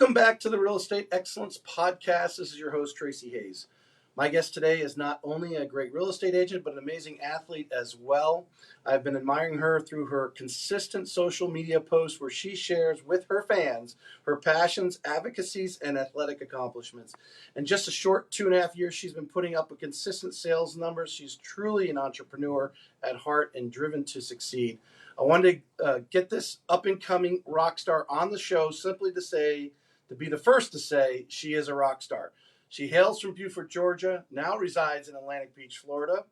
Welcome back to the Real Estate Excellence Podcast. This is your host, Tracy Hayes. My guest today is not only a great real estate agent, but an amazing athlete as well. I've been admiring her through her consistent social media posts where she shares with her fans her passions, advocacies, and athletic accomplishments. In just a short 2.5 years, she's been putting up a consistent sales numbers. She's truly an entrepreneur at heart and driven to succeed. I wanted to get this up-and-coming rock star on the show simply to be the first to say she is a rock star. She hails from Beaufort, Georgia, now resides in Atlantic Beach, Florida,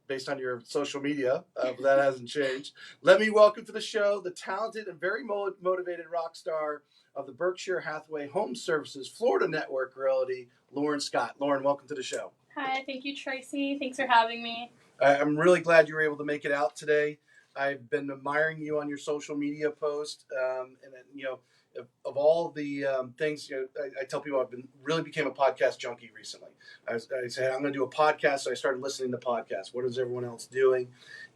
based on your social media, but that hasn't changed. Let me welcome to the show the talented and very motivated rock star of the Berkshire Hathaway Home Services Florida Network Realty, Lauren Scott. Lauren, welcome to the show. Hi, thank you, Tracy. Thanks for having me. I'm really glad you were able to make it out today. I've been admiring you on your social media post, of all the things, I tell people really became a podcast junkie recently. I said I'm going to do a podcast, so I started listening to podcasts. What is everyone else doing?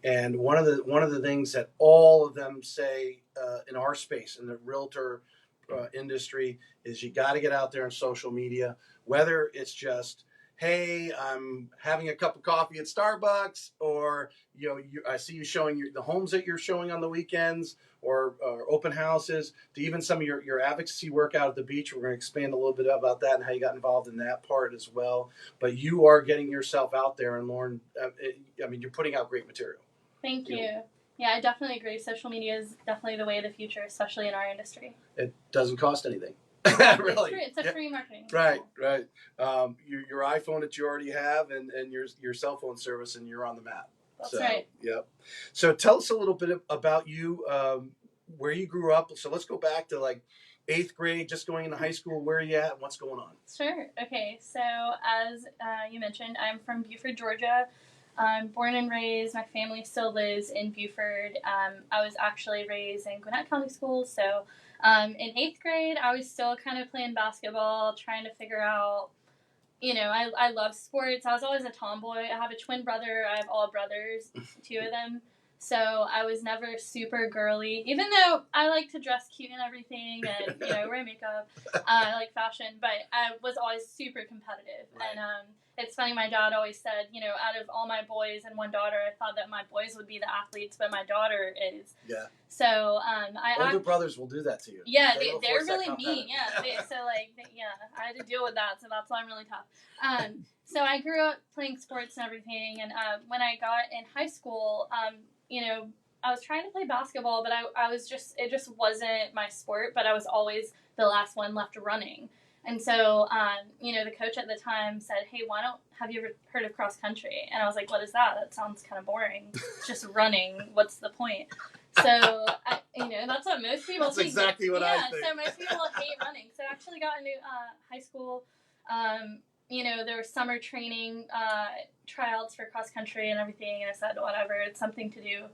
And one of the things that all of them say in our space, in the realtor industry, is you got to get out there on social media, whether it's just, hey, I'm having a cup of coffee at Starbucks, or I see you showing the homes that you're showing on the weekends, or open houses, to even some of your advocacy work out at the beach. We're going to expand a little bit about that and how you got involved in that part as well. But you are getting yourself out there, and Lauren, you're putting out great material. Thank you. Yeah, I definitely agree. Social media is definitely the way of the future, especially in our industry. It doesn't cost anything. Really, it's a free marketing. Right. Your iPhone that you already have, and your cell phone service, and you're on the map. That's right. Yep. So tell us a little bit about you, where you grew up. So let's go back to like 8th grade, just going into high school. Where are you at, and what's going on? Sure. Okay. So as you mentioned, I'm from Beaufort, Georgia. I'm born and raised. My family still lives in Beaufort. I was actually raised in Gwinnett County Schools. So in 8th grade, I was still kind of playing basketball, trying to figure out, I love sports. I was always a tomboy. I have a twin brother. I have all brothers, 2 of them. So I was never super girly, even though I like to dress cute and everything and, wear makeup. I like fashion, but I was always super competitive. Right. And it's funny, my dad always said, out of all my boys and one daughter, I thought that my boys would be the athletes, but my daughter is. Yeah. So older brothers will do that to you. Yeah, they're really mean. Yeah. I had to deal with that, so that's why I'm really tough. So I grew up playing sports and everything, and when I got in high school, I was trying to play basketball, but it just wasn't my sport, but I was always the last one left running. And so, the coach at the time said, hey, have you ever heard of cross country? And I was like, what is that? That sounds kind of boring. It's just running. What's the point? So, that's what most people think. That's exactly what I think. So most people hate running. So I actually got into high school. There was summer training, tryouts for cross country and everything. And I said, whatever, it's something to do.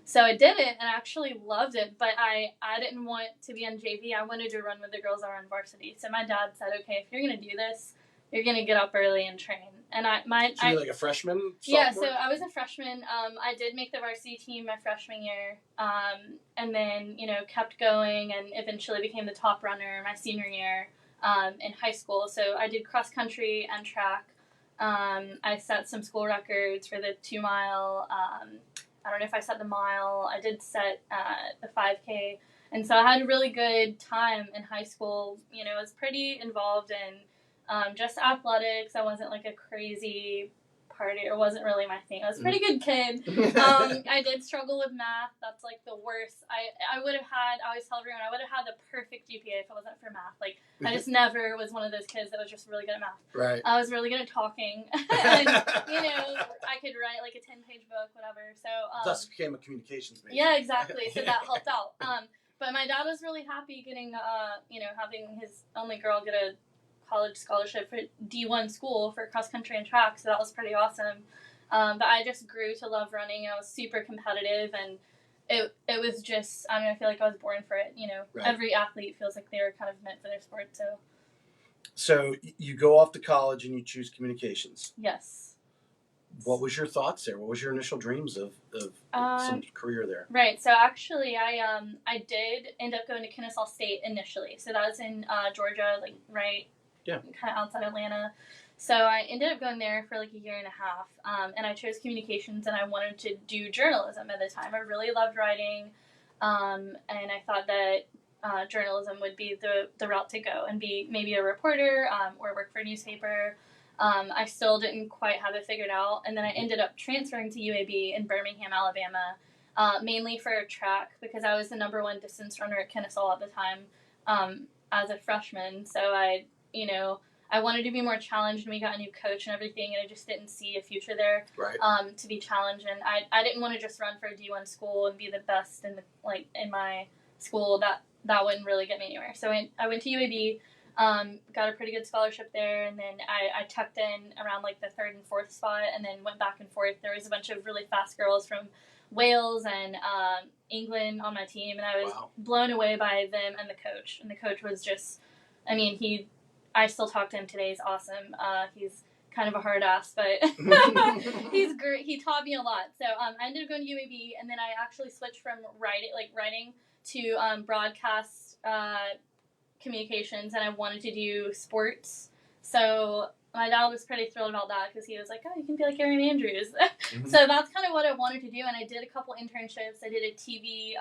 So I did it and I actually loved it. But I didn't want to be on JV. I wanted to run with the girls that were on varsity. So my dad said, okay, if you're going to do this, you're going to get up early and train. And So you're like a freshman? Sophomore? Yeah, so I was a freshman. I did make the varsity team my freshman year. And then, kept going and eventually became the top runner my senior year. In high school. So I did cross country and track. I set some school records for the 2-mile. I don't know if I set the mile. I did set the 5K. And so I had a really good time in high school. I was pretty involved in just athletics. I wasn't like a crazy party. It wasn't really my thing. I was a pretty good kid. I did struggle with math. That's like the worst. I always tell everyone, I would have had the perfect GPA if it wasn't for math. Like, I just never was one of those kids that was just really good at math. Right. I was really good at talking. And, I could write like a 10-page book, whatever. So, thus became a communications major. Yeah, exactly. So that helped out. But my dad was really happy getting, having his only girl get a college scholarship for D1 school for cross country and track, so that was pretty awesome. But I just grew to love running. I was super competitive, and it was just, I feel like I was born for it. Right. Every athlete feels like they were kind of meant for their sport. So you go off to college and you choose communications. Yes. What was your thoughts there? What was your initial dreams of some career there? Right. So actually, I did end up going to Kennesaw State initially. So that was in Georgia, like right, yeah, kind of outside Atlanta. So I ended up going there for like a year and a half, and I chose communications, and I wanted to do journalism at the time. I really loved writing, and I thought that journalism would be the route to go and be maybe a reporter or work for a newspaper. I still didn't quite have it figured out, and then I ended up transferring to UAB in Birmingham, Alabama, mainly for track because I was the number one distance runner at Kennesaw at the time as a freshman. So I wanted to be more challenged, and we got a new coach and everything, and I just didn't see a future there to be challenged. And I didn't want to just run for a D1 school and be the best in my school. That wouldn't really get me anywhere. So I went to UAB. Got a pretty good scholarship there, and then I tucked in around like the third and fourth spot, and then went back and forth. There was a bunch of really fast girls from Wales and England on my team, and I was blown away by them and the coach. And the coach was just, I still talk to him today. He's awesome. He's kind of a hard ass, but he's great. He taught me a lot. So I ended up going to UAB, and then I actually switched from writing to broadcast communications, and I wanted to do sports. So my dad was pretty thrilled about that because he was like, oh, you can be like Erin Andrews. So that's kind of what I wanted to do, and I did a couple internships. I did a TV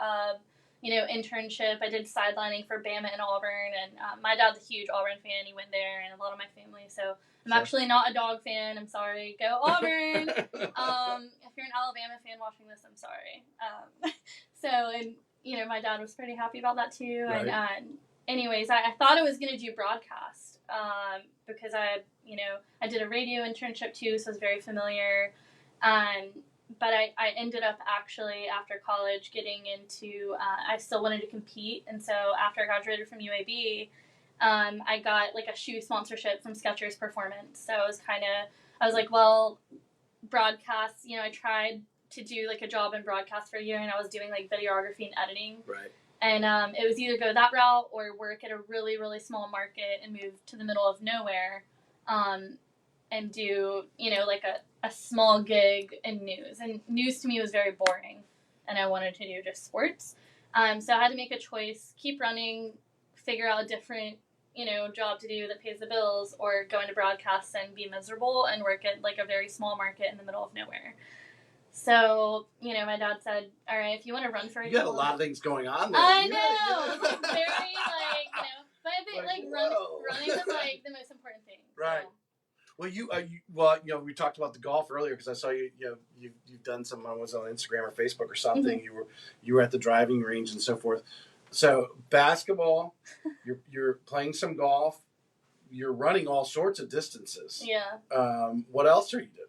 internship. I did sidelining for Bama and Auburn, and my dad's a huge Auburn fan. He went there, and a lot of my family. So I'm actually not a dog fan. I'm sorry. Go Auburn. If you're an Alabama fan watching this, I'm sorry. My dad was pretty happy about that too. Right. And anyways, I thought I was going to do broadcast because I did a radio internship too, so I was very familiar. But I ended up actually, after college, getting into, I still wanted to compete. And so after I graduated from UAB, I got like a shoe sponsorship from Skechers Performance. So I was like, well, broadcast, I tried to do like a job in broadcast for a year, and I was doing like videography and editing. Right. And it was either go that route or work at a really, really small market and move to the middle of nowhere and do, like a small gig in news. And news to me was very boring, and I wanted to do just sports. So I had to make a choice, keep running, figure out a different, job to do that pays the bills, or go into broadcasts and be miserable and work at like a very small market in the middle of nowhere. So, my dad said, all right, if you want to run for it. You got a lot of things going on there. I know. Very, but I think, running was, the most important thing. Right. So. Well, we talked about the golf earlier because I saw you've done some, was on Instagram or Facebook or something. Mm-hmm. You were at the driving range and so forth. So, basketball, you're playing some golf, you're running all sorts of distances. Yeah. What else are you doing?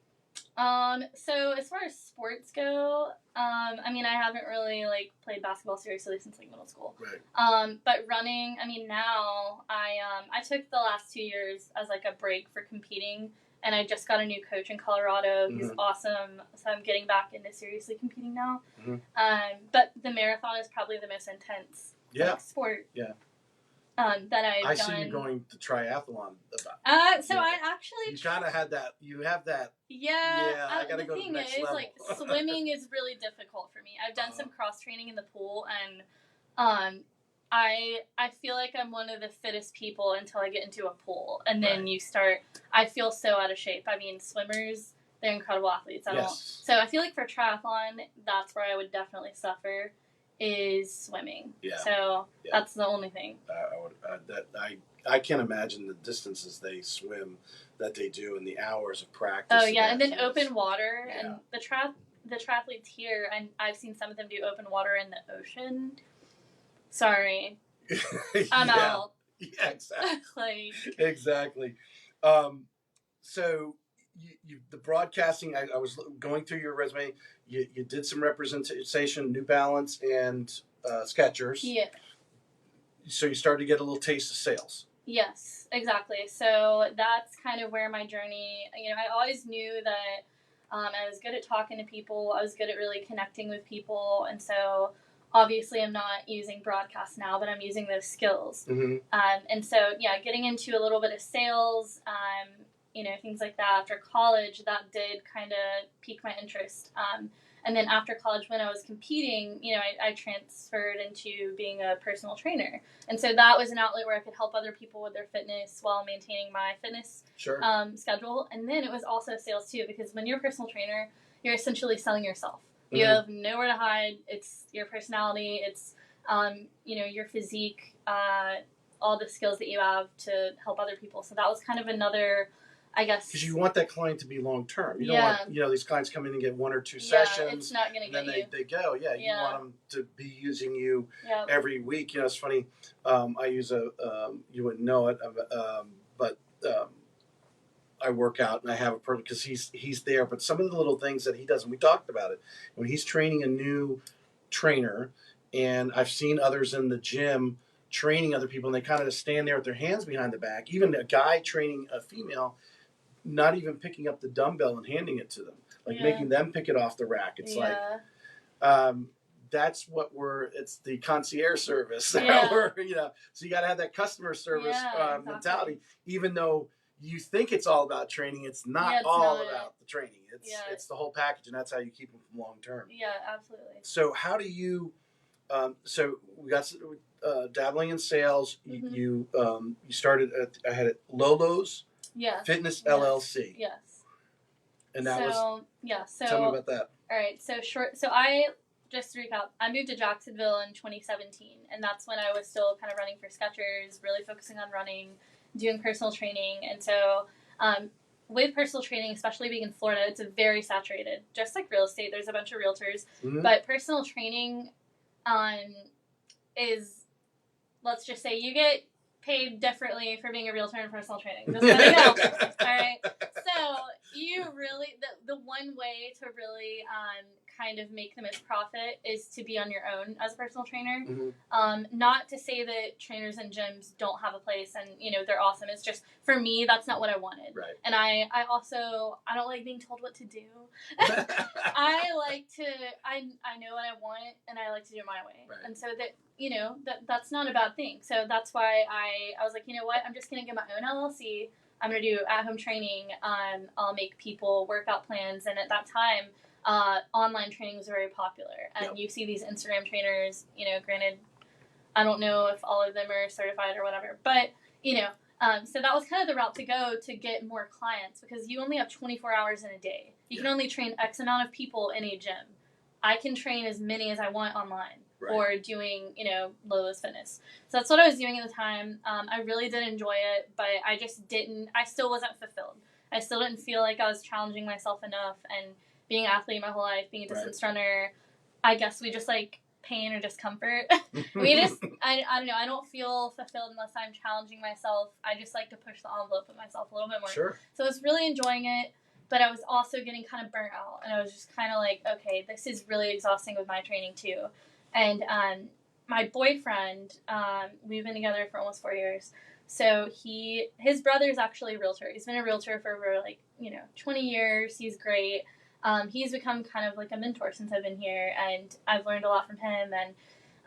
So as far as sports go, I haven't really played basketball seriously since middle school. Right. But running, now I took the last 2 years as a break for competing, and I just got a new coach in Colorado. He's awesome. So I'm getting back into seriously competing now. Mm-hmm. But the marathon is probably the most intense sport. Yeah. That I've done. I see you going to triathlon. I actually. You kind of had that. You have that. Yeah. I gotta go to the next level. Swimming is really difficult for me. I've done some cross training in the pool, and I feel like I'm one of the fittest people until I get into a pool, and then you start. I feel so out of shape. Swimmers, they're incredible athletes. So I feel like for triathlon, that's where I would definitely suffer. Is swimming. Yeah. So that's the only thing. I can't imagine the distances they swim that they do and the hours of practice. Oh yeah, and then open water and the triathletes here, and I've seen some of them do open water in the ocean. Sorry, I'm out. Yeah, exactly. Exactly. So. The broadcasting, I was going through your resume. You did some representation, New Balance and Skechers. Yeah. So you started to get a little taste of sales. Yes, exactly. So that's kind of where my journey, I always knew that I was good at talking to people. I was good at really connecting with people. And so obviously I'm not using broadcast now, but I'm using those skills. Mm-hmm. And so, getting into a little bit of sales, things like that. After college, that did kind of pique my interest. And then after college, when I was competing, I transferred into being a personal trainer. And so that was an outlet where I could help other people with their fitness while maintaining my fitness schedule. And then it was also sales too, because when you're a personal trainer, you're essentially selling yourself. You have nowhere to hide. It's your personality. It's, your physique, all the skills that you have to help other people. So that was kind of another, I guess. Because you want that client to be long-term. You don't want, these clients come in and get 1 or 2 sessions. It's not going to get you. They go. You want them to be using you every week. It's funny. I use you wouldn't know it, but I work out and I have a person because he's there. But some of the little things that he does, and we talked about it, when he's training a new trainer, and I've seen others in the gym training other people, and they kind of just stand there with their hands behind the back. Even a guy training a female, not even picking up the dumbbell and handing it to them, making them pick it off the rack. It's that's what it's the concierge service. So you got to have that customer service mentality, even though you think it's all about training. It's not about the training. It's the whole package, and that's how you keep them from long term. Yeah, absolutely. So how do you? So we got dabbling in sales. You started I had it Lolo's Fitness LLC. Yes. And that was So tell me about that. All right. So I just to recap, I moved to Jacksonville in 2017, and that's when I was still kind of running for Skechers, really focusing on running, doing personal training. And so with personal training, especially being in Florida, it's very saturated. Just like real estate, there's a bunch of realtors, but personal training is, let's just say, you get paid differently for being a realtor and personal training. Just let you know. All right. So you really, the one way to really kind of make the most profit is to be on your own as a personal trainer. Not to say that trainers and gyms don't have a place and, they're awesome. It's just, for me, that's not what I wanted. Right. And I don't like being told what to do. I know what I want, and I like to do it my way. Right. And so that's not a bad thing. So that's why I was like, you know what, I'm just going to get my own LLC. I'm going to do at-home training. I'll make people workout plans. And at that time, online training was very popular. And you see these Instagram trainers, granted, I don't know if all of them are certified or whatever. But, so that was kind of the route to go to get more clients, because you only have 24 hours in a day. You can only train X amount of people in a gym. I can train as many as I want online. Right. Or doing, Lolo's Fitness. So that's what I was doing at the time. I really did enjoy it, but I still wasn't fulfilled. I still didn't feel like I was challenging myself enough, and being an athlete my whole life, being a distance runner, I guess we just like pain or discomfort. I don't know, I don't feel fulfilled unless I'm challenging myself. I just like to push the envelope with myself a little bit more. Sure. So I was really enjoying it, but I was also getting kind of burnt out, and I was just kind of like, okay, this is really exhausting with my training too. And my boyfriend, we've been together for almost 4 years. So his brother is actually a realtor. He's been a realtor for over 20 years. He's great. He's become kind of like a mentor since I've been here, and I've learned a lot from him.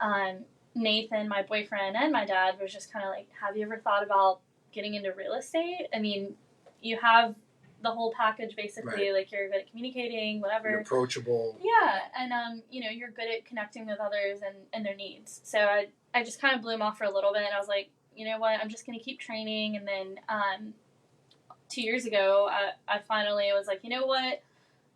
And Nathan, my boyfriend, and my dad was just kind of like, have you ever thought about getting into real estate? I mean, you have the whole package basically, right. Like you're good at communicating, whatever. You're approachable. Yeah, and you're good at connecting with others and their needs. So I just kind of blew him off for a little bit, and I was like, you know what, I'm just going to keep training. And then 2 years ago, I finally was like, you know what,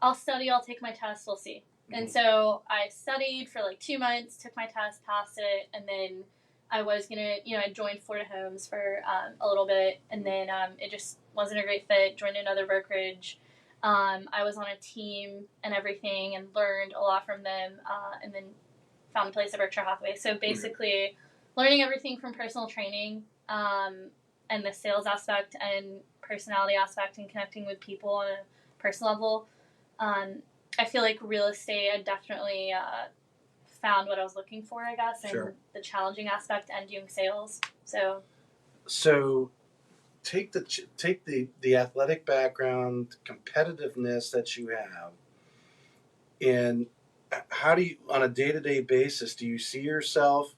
I'll study, I'll take my test, we'll see. Mm-hmm. And so I studied for 2 months, took my test, passed it, and then I was going to, I joined Florida Homes for a little bit, and then it just wasn't a great fit, joined another brokerage. I was on a team and everything and learned a lot from them, and then found a place at Berkshire Hathaway. So basically learning everything from personal training and the sales aspect and personality aspect and connecting with people on a personal level. I feel like real estate, I definitely found what I was looking for, I guess, and sure. The challenging aspect and doing sales. So take the athletic background, competitiveness that you have, and how do you, on a day-to-day basis, do you see yourself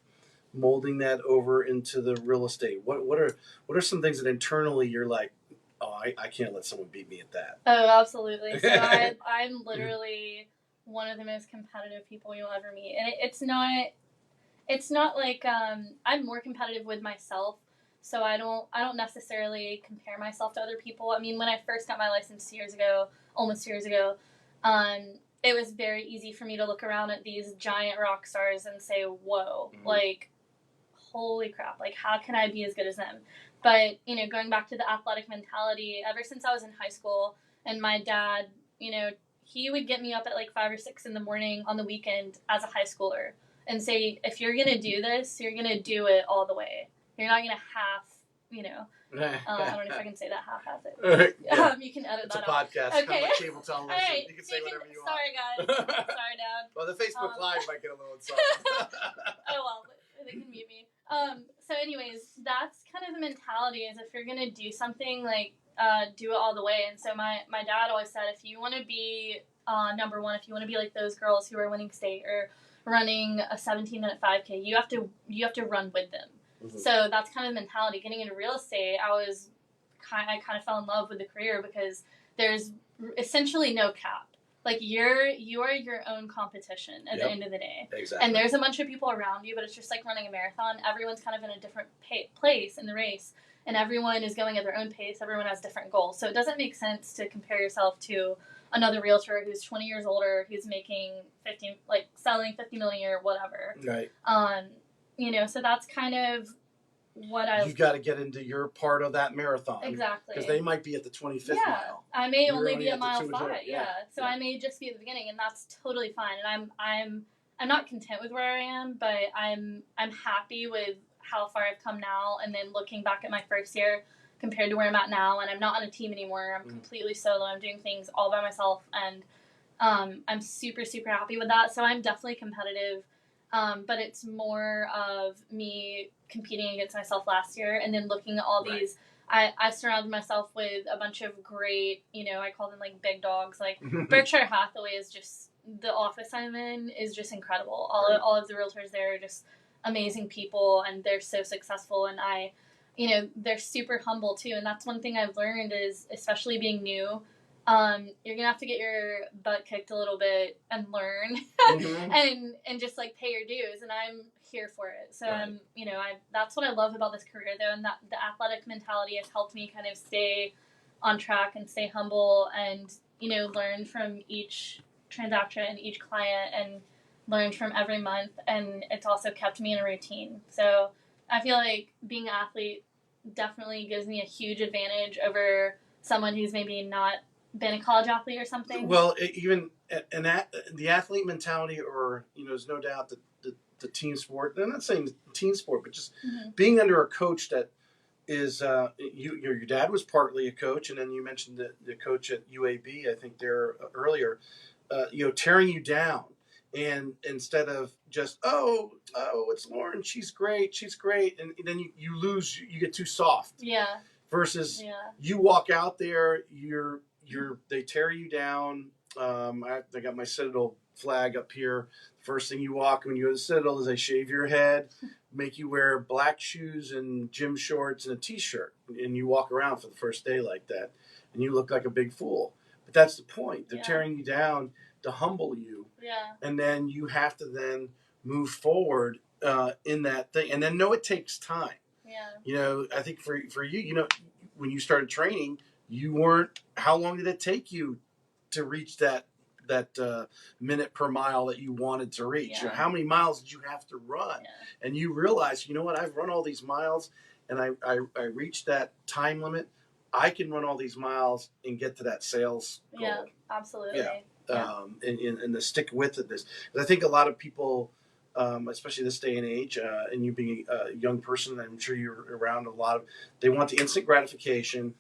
molding that over into the real estate? What are some things that internally you're like, oh, I can't let someone beat me at that. Oh, absolutely. So I'm literally one of the most competitive people you'll ever meet, and it's not like I'm more competitive with myself. So I don't necessarily compare myself to other people. I mean, when I first got my license almost 2 years ago, it was very easy for me to look around at these giant rock stars and say, "Whoa, like, holy crap! Like, how can I be as good as them?" But going back to the athletic mentality, ever since I was in high school, and my dad, he would get me up at like 5 or 6 in the morning on the weekend as a high schooler and say, "If you're gonna do this, you're gonna do it all the way. You're not gonna I don't know if I can say that half it. Yeah. You can edit It's that a out. podcast, Okay. kind of like cable television. All right. You can say whatever you Sorry, want. guys. Sorry, Dad. Well, the Facebook Live might get a little insulted. Oh, well, they can mute me. So anyways, that's kind of the mentality is if you're going to do something, like, do it all the way. And so my dad always said, if you want to be number one, if you want to be like those girls who are winning state or running a 17-minute 5K, you have to run with them. Mm-hmm. So that's kind of the mentality. Getting into real estate, I kind of fell in love with the career because there's essentially no cap. Like you are your own competition at the end of the day. Exactly. And there's a bunch of people around you, but it's just like running a marathon. Everyone's kind of in a different place in the race, and everyone is going at their own pace. Everyone has different goals. So it doesn't make sense to compare yourself to another realtor who's 20 years older, who's making selling 50 million a year, whatever. Right. So that's kind of what You've got to get into your part of that marathon. Exactly. Because they might be at the 25th mile. I may only be at mile 5. Yeah. So I may just be at the beginning, and that's totally fine. And I'm not content with where I am, but I'm happy with how far I've come now. And then looking back at my first year compared to where I'm at now, and I'm not on a team anymore. I'm completely solo. I'm doing things all by myself, and I'm super, super happy with that. So I'm definitely competitive. But it's more of me competing against myself last year and then looking at all these. I surrounded myself with a bunch of great, I call them like big dogs. Like Berkshire Hathaway is just, the office I'm in is just incredible. All of the realtors there are just amazing people, and they're so successful. And they're super humble too. And that's one thing I've learned is, especially being new, you're gonna have to get your butt kicked a little bit and learn and just like pay your dues, and I'm here for it. So that's what I love about this career though, and that the athletic mentality has helped me kind of stay on track and stay humble and learn from each transaction, each client, and learn from every month. And it's also kept me in a routine. So I feel like being an athlete definitely gives me a huge advantage over someone who's maybe not been a college athlete or something. Well, even the athlete mentality, or there's no doubt that the team sport. I'm not saying team sport, but just being under a coach that is your dad was partly a coach, and then you mentioned the coach at UAB, I think there earlier, tearing you down, and instead of just it's Lauren, she's great, and then you lose, you get too soft. Yeah. Versus you walk out there, they tear you down. I got my Citadel flag up here. First thing you walk when you go to the Citadel is they shave your head, make you wear black shoes and gym shorts and a t-shirt, and you walk around for the first day like that, and you look like a big fool. But that's the point. They're tearing you down to humble you. Yeah. And then you have to then move forward in that thing. And then it takes time. Yeah. I think for you, when you started training, you weren't. How long did it take you to reach that minute per mile that you wanted to reach? Yeah. How many miles did you have to run? Yeah. And you realize, what, I've run all these miles, and I reached that time limit. I can run all these miles and get to that sales goal. Yeah, absolutely. Yeah. And to stick with it. I think a lot of people, especially this day and age, and you being a young person, I'm sure you're around a lot of. They want the instant gratification.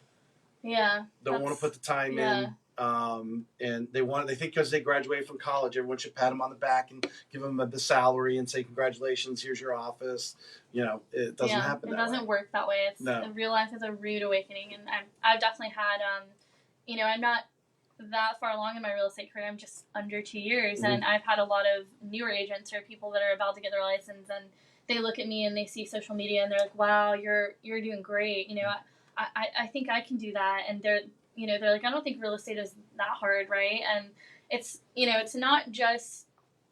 Yeah. Don't want to put the time in. And they think because they graduated from college, everyone should pat them on the back and give them the salary and say, congratulations, here's your office. It doesn't happen that way. It doesn't work that way. Real life is a rude awakening. And I've definitely had, I'm not that far along in my real estate career. I'm just under 2 years. And I've had a lot of newer agents or people that are about to get their license, and they look at me and they see social media and they're like, wow, you're doing great. I think I can do that. And they're like, I don't think real estate is that hard, right? And it's, it's not just,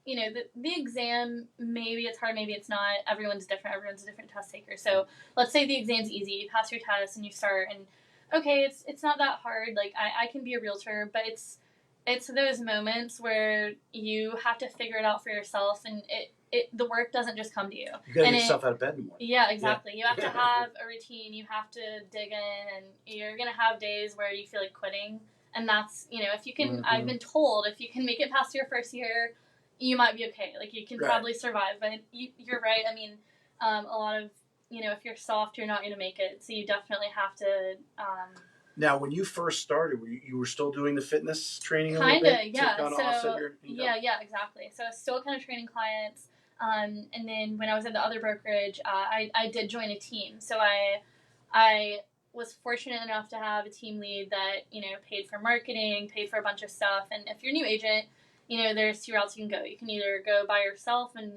the exam, maybe it's hard, maybe it's not. Everyone's different. Everyone's a different test taker. So let's say the exam's easy. You pass your test and you start, and okay, it's not that hard. Like, I can be a realtor, but it's those moments where you have to figure it out for yourself, and the work doesn't just come to you. You gotta get yourself out of bed in the morning. Yeah, exactly. Yeah. You have to have a routine. You have to dig in, and you're gonna have days where you feel like quitting. And that's, if you can, I've been told, if you can make it past your first year, you might be okay. Like, you can probably survive. But you're right. I mean, a lot of, if you're soft, you're not going to make it. So you definitely have to. Now, when you first started, you were still doing the fitness training a little bit? Kind of, yeah. Yeah, exactly. So I was still kind of training clients. And then when I was at the other brokerage, I did join a team. So I was fortunate enough to have a team lead that, paid for marketing, paid for a bunch of stuff. And if you're a new agent, there's two routes you can go. You can either go by yourself and,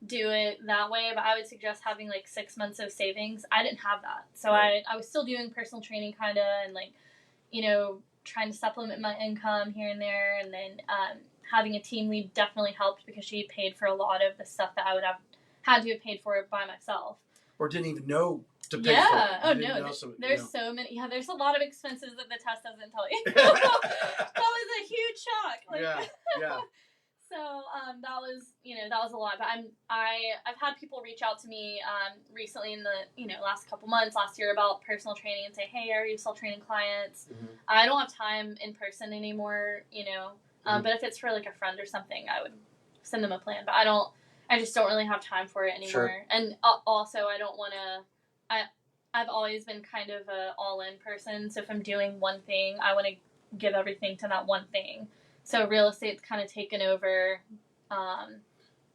do it that way. But I would suggest having like 6 months of savings. I didn't have that. So I was still doing personal training kind of, and like, trying to supplement my income here and there. And then having a team lead definitely helped because she paid for a lot of the stuff that I would have had to have paid for by myself. Or didn't even know to pay for it. Oh, no. There's so many. Yeah, there's a lot of expenses that the test doesn't tell you. That was a huge shock. Like, yeah. So that was a lot. But I've had people reach out to me recently in the last couple months, last year, about personal training and say, hey, are you still training clients? Mm-hmm. I don't have time in person anymore, but if it's for like a friend or something, I would send them a plan. But I just don't really have time for it anymore. Sure. And also, I don't want to. I've always been kind of a all-in person. So if I'm doing one thing, I want to give everything to that one thing. So real estate's kind of taken over.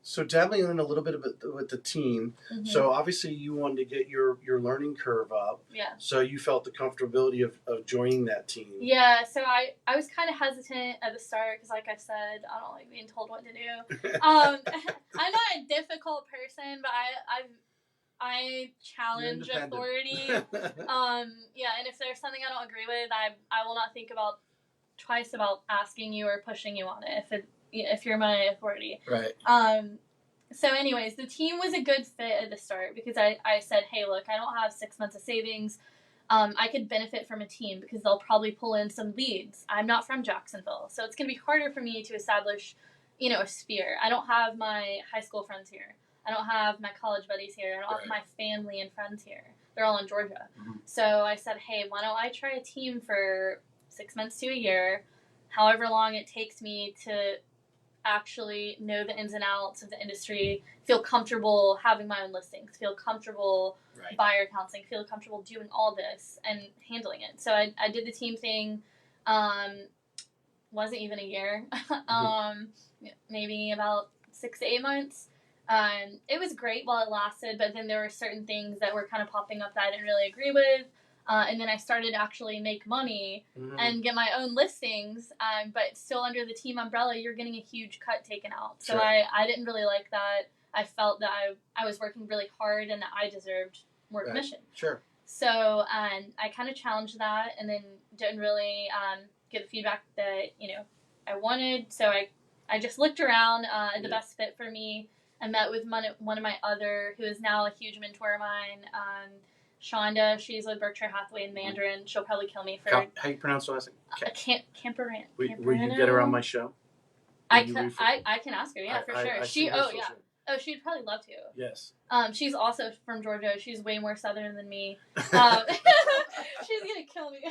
So dabbling in a little bit with the team. Mm-hmm. So obviously you wanted to get your learning curve up. Yeah. So you felt the comfortability of joining that team. Yeah. So I was kind of hesitant at the start because, like I said, I don't like being told what to do. I'm not a difficult person, but I challenge authority. Yeah. And if there's something I don't agree with, I will not think twice about asking you or pushing you on it if you're my authority. Right. So anyways, the team was a good fit at the start because I said, hey, look, I don't have 6 months of savings. I could benefit from a team because they'll probably pull in some leads. I'm not from Jacksonville, so it's going to be harder for me to establish, a sphere. I don't have my high school friends here. I don't have my college buddies here. I don't have my family and friends here. They're all in Georgia. Mm-hmm. So I said, hey, why don't I try a team for 6 months to a year, however long it takes me to actually know the ins and outs of the industry, feel comfortable having my own listings, feel comfortable buyer counseling, feel comfortable doing all this and handling it. So I did the team thing. Wasn't even a year. Maybe about 6 to 8 months. It was great while it lasted, but then there were certain things that were kind of popping up that I didn't really agree with. And then I started to actually make money and get my own listings, but still under the team umbrella, you're getting a huge cut taken out. So sure. I didn't really like that. I felt that I was working really hard and that I deserved more commission. Sure. So I kind of challenged that and then didn't really get the feedback that, I wanted. So I just looked around at the best fit for me. I met with one of my other, who is now a huge mentor of mine, Shonda. She's with Berkshire Hathaway in Mandarin. She'll probably kill me for... How you pronounce the last name? Camperant. Will you get her on my show? I can ask her, yeah, for sure. She'd probably love to. Yes. She's also from Georgia. She's way more southern than me. She's gonna kill me.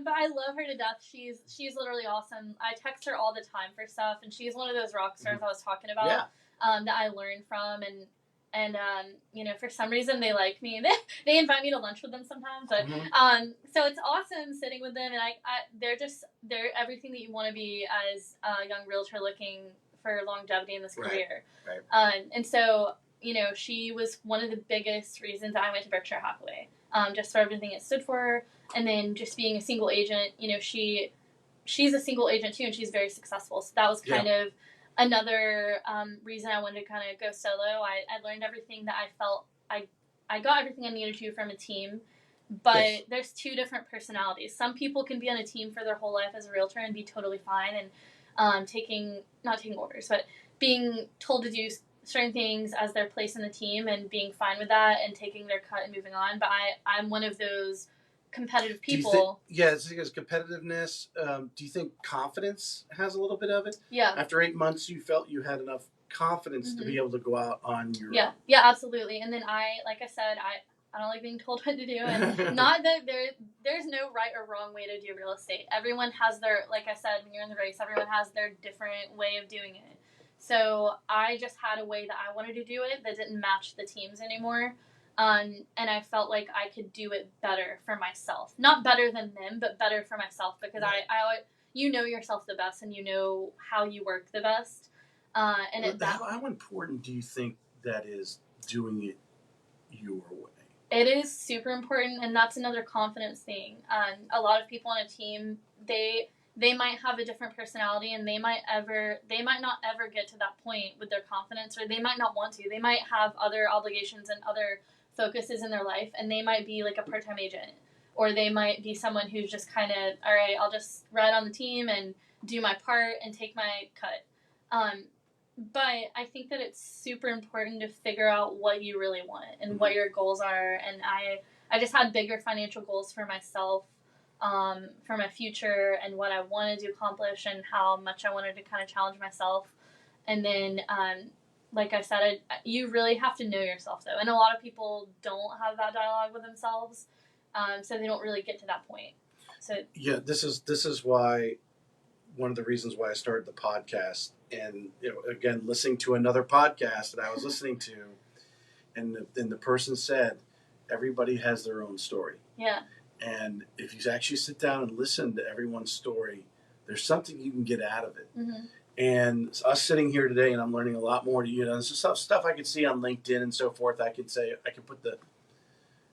But I love her to death. She's literally awesome. I text her all the time for stuff, and she's one of those rock stars I was talking about. Yeah. That I learned from, and for some reason they like me. They invite me to lunch with them sometimes, but so it's awesome sitting with them, and they're everything that you want to be as a young realtor looking for longevity in this career. Right. And so, she was one of the biggest reasons I went to Berkshire Hathaway, just for everything it stood for, and then just being a single agent. She's a single agent too, and she's very successful. So that was kind of another reason I wanted to kind of go solo. I learned everything that I felt I got everything I needed to from a team, But Yes. there's two different personalities. Some people can be on a team for their whole life as a realtor and be totally fine and not taking orders, but being told to do certain things as their place in the team and being fine with that and taking their cut and moving on. But I'm one of those competitive people. It's competitiveness. Do you think confidence has a little bit of it? Yeah. After 8 months, you felt you had enough confidence to be able to go out on your own. Yeah, absolutely. And then like I said, I don't like being told what to do, and not that there's no right or wrong way to do real estate. Everyone has their, like I said, when you're in the race, everyone has their different way of doing it. So I just had a way that I wanted to do it that didn't match the teams anymore. And I felt like I could do it better for myself. Not better than them, but better for myself, because I you know yourself the best and you know how you work the best. How important do you think that is, doing it your way? It is super important, and that's another confidence thing. A lot of people on a team, they might have a different personality, and they might not ever get to that point with their confidence, or they might not want to. They might have other obligations and other focuses in their life, and they might be like a part-time agent, or they might be someone who's just kind of, all right, I'll just ride on the team and do my part and take my cut. But I think that it's super important to figure out what you really want and what your goals are. And I just had bigger financial goals for myself, for my future and what I wanted to accomplish and how much I wanted to kind of challenge myself. And then, like I said, you really have to know yourself, though. And a lot of people don't have that dialogue with themselves, so they don't really get to that point. So yeah, this is why, one of the reasons why I started the podcast. And again, listening to another podcast that I was listening to, and the person said, everybody has their own story. Yeah. And if you actually sit down and listen to everyone's story, there's something you can get out of it. Mm-hmm. And us sitting here today, and I'm learning a lot more. There's stuff I can see on LinkedIn and so forth. I can put the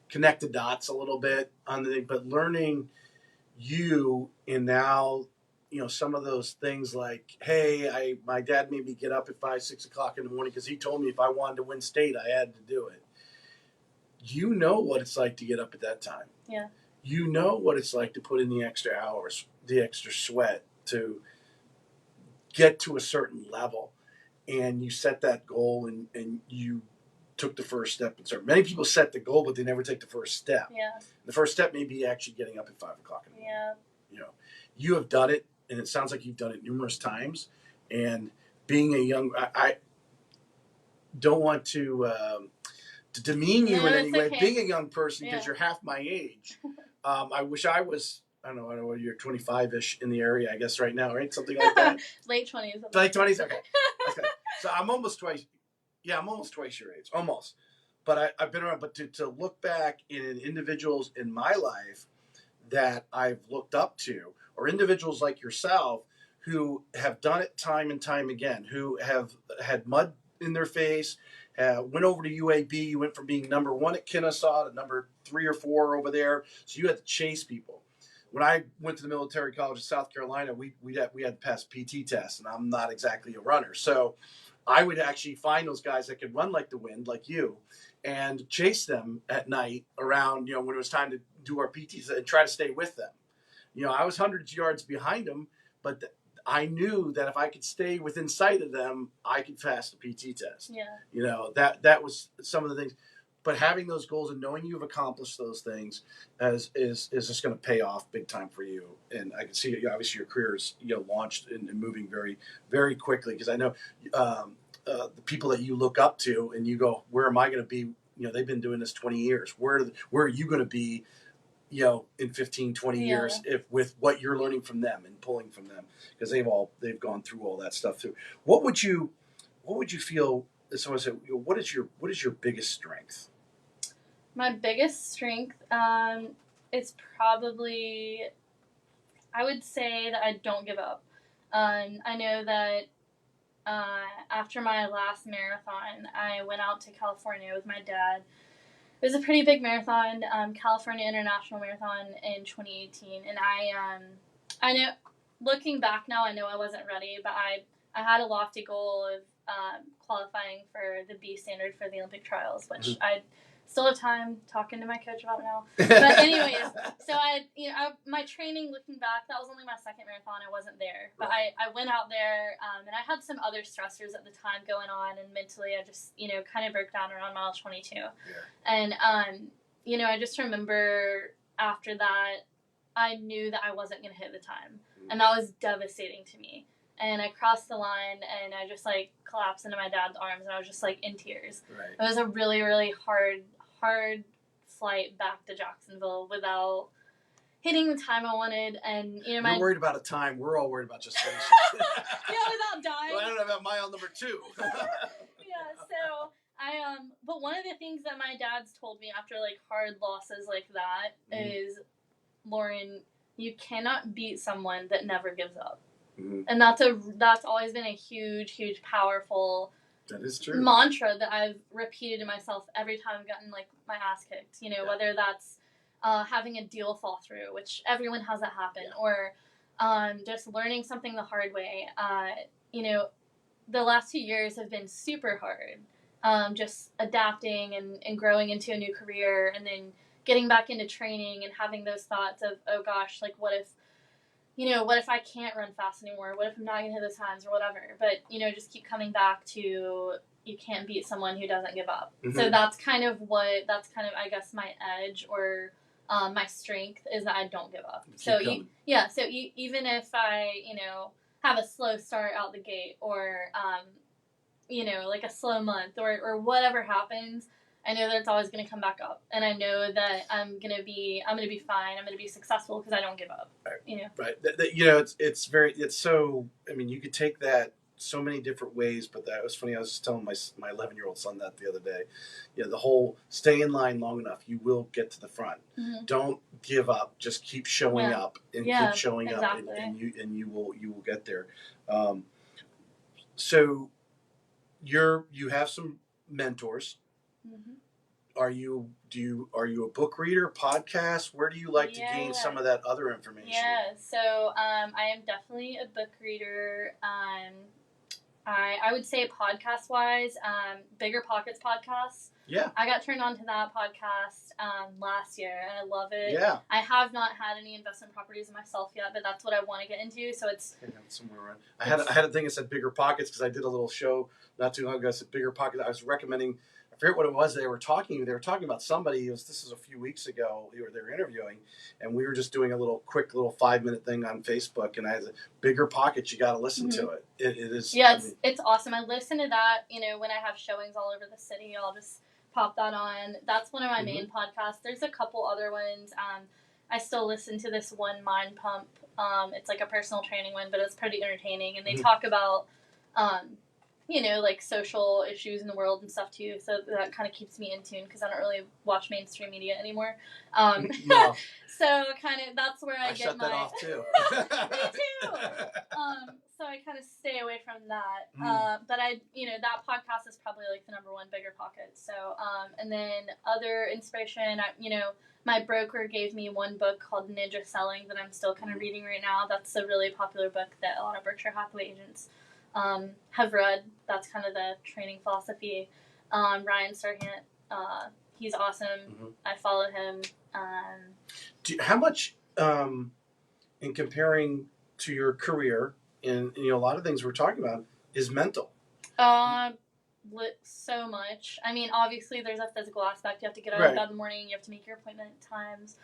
connect the dots a little bit on the thing, but learning you, and now some of those things like, hey, my dad made me get up at 5-6 o'clock in the morning because he told me if I wanted to win state, I had to do it. You know what it's like to get up at that time. Yeah. You know what it's like to put in the extra hours, the extra sweat to get to a certain level. And you set that goal, and you took the first step. And so many people set the goal, but they never take the first step. Yeah. The first step may be actually getting up at 5 o'clock in the morning. Yeah. You have done it, and it sounds like you've done it numerous times. And being a young, I don't want to demean you in any way. Okay. Being a young person, because you're half my age, I wish I was. I don't know. You're 25-ish in the area, I guess, right now, right? Something like that. Late 20s. Late 20s. Okay. So I'm almost twice. Yeah, I'm almost twice your age, almost. But I've been around. But to look back in individuals in my life that I've looked up to, or individuals like yourself who have done it time and time again, who have had mud in their face, went over to UAB. You went from being number 1 at Kennesaw to number 3 or 4 over there. So you had to chase people. When I went to the military college of South Carolina, we had to pass PT tests, and I'm not exactly a runner. So I would actually find those guys that could run like the wind, like you, and chase them at night around, when it was time to do our PTs, and try to stay with them. I was hundreds of yards behind them, but I knew that if I could stay within sight of them, I could pass the PT test. Yeah. That was some of the things. But having those goals and knowing you've accomplished those things is just going to pay off big time for you. And I can see, obviously, your career is launched and moving very, very quickly. Because I know the people that you look up to, and you go, where am I going to be? They've been doing this 20 years. Where are you going to be? In 15, 20 years, if with what you're learning from them and pulling from them, because they've gone through all that stuff too. What would you feel? Someone said, what is your biggest strength? My biggest strength is probably, I would say that I don't give up. I know that after my last marathon, I went out to California with my dad. It was a pretty big marathon, California International Marathon in 2018, and I know, looking back now, I know I wasn't ready, but I had a lofty goal of qualifying for the B standard for the Olympic trials, which Still have time talking to my coach about it now. But anyways, so my training, looking back, that was only my second marathon. I wasn't there, but I went out there, and I had some other stressors at the time going on, and mentally I just, kind of broke down around mile 22. Yeah. And, I just remember after that, I knew that I wasn't going to hit the time, and that was devastating to me. And I crossed the line, and I just, collapsed into my dad's arms, and I was just, in tears. Right. It was a really, really hard flight back to Jacksonville without hitting the time I wanted. And, You're worried about a time. We're all worried about just finishing. Without dying. Well, I don't know about mile number 2. Yeah, so but one of the things that my dad's told me after, hard losses like that is, Lauren, you cannot beat someone that never gives up. Mm-hmm. And that's always been a huge, huge, powerful that is true. mantra that I've repeated to myself every time I've gotten my ass kicked. Whether that's having a deal fall through, which everyone has that happen, or just learning something the hard way. The last 2 years have been super hard. Just adapting and growing into a new career, and then getting back into training and having those thoughts of, oh gosh, what if I can't run fast anymore? What if I'm not going to hit those times or whatever? But, just keep coming back to you can't beat someone who doesn't give up. Mm-hmm. So that's kind of, I guess, my edge or my strength is that I don't give up. So, even if I, have a slow start out the gate or, a slow month or whatever happens, I know that it's always going to come back up, and I know that I'm going to be fine. I'm going to be successful because I don't give up. Right. Right. It's so. I mean, you could take that so many different ways, but that was funny. I was just telling my 11-year-old son that the other day. The whole stay in line long enough, you will get to the front. Mm-hmm. Don't give up. Just keep showing up and keep showing up, and you will get there. So you have some mentors. Mm-hmm. Are you a book reader, podcast? Where do you like to gain some of that other information? Yeah, so I am definitely a book reader. I would say podcast wise, Bigger Pockets podcast. Yeah, I got turned on to that podcast last year, and I love it. Yeah, I have not had any investment properties myself yet, but that's what I want to get into. So it's somewhere around. I had a thing that said Bigger Pockets because I did a little show not too long ago. I said Bigger Pockets. I was recommending. I forget what it was they were talking about somebody. This was a few weeks ago. They were interviewing, and we were just doing a quick 5-minute thing on Facebook. And I had a Bigger Pockets. You got to listen to it. It is. Yeah, it's awesome. I listen to that. When I have showings all over the city, I'll just pop that on. That's one of my main podcasts. There's a couple other ones. I still listen to this one, Mind Pump. It's a personal training one, but it's pretty entertaining, and they talk about. Social issues in the world and stuff too. So that kind of keeps me in tune because I don't really watch mainstream media anymore. No. So kind of that's where I get shut that off too. Me too. So I kind of stay away from that. But that podcast is probably the number one, Bigger Pockets. So and then other inspiration, my broker gave me one book called Ninja Selling that I'm still kind of reading right now. That's a really popular book that a lot of Berkshire Hathaway agents have read. That's kind of the training philosophy. Ryan Serhant, he's awesome. Mm-hmm. I follow him. How much, in comparing to your career, and a lot of things we're talking about, is mental? So much. I mean, obviously there's a physical aspect. You have to get out of bed in the morning. You have to make your appointment times.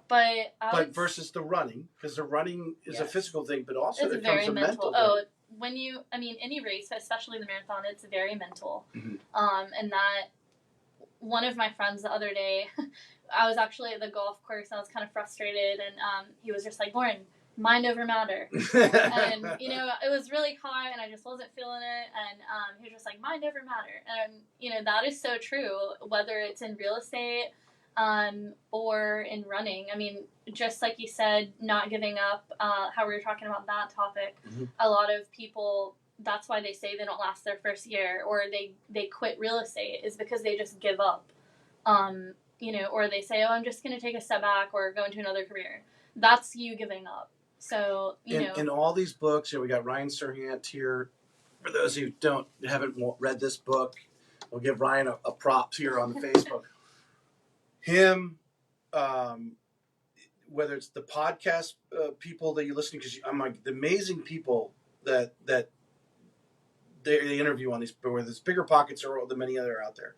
But versus the running, because the running is a physical thing, but also it comes a mental thing. Any race, especially the marathon, it's very mental. Mm-hmm. And that one of my friends the other day, I was actually at the golf course and I was kind of frustrated, and he was just like, Lauren, mind over matter. And, it was really hot and I just wasn't feeling it. And he was just like, mind over matter. And, that is so true, whether it's in real estate or in running. I mean, just like you said, not giving up, how we were talking about that topic, a lot of people, that's why they say they don't last their first year, or they quit real estate, is because they just give up. Or they say, oh, I'm just going to take a step back or go into another career. That's you giving up. So, in all these books, we got Ryan Serhant here. For those who haven't read this book, we'll give Ryan a props here on the Facebook. him, whether it's the podcast people that you listen to, because I'm like the amazing people that they interview on these, where there's bigger pockets or the many other out there,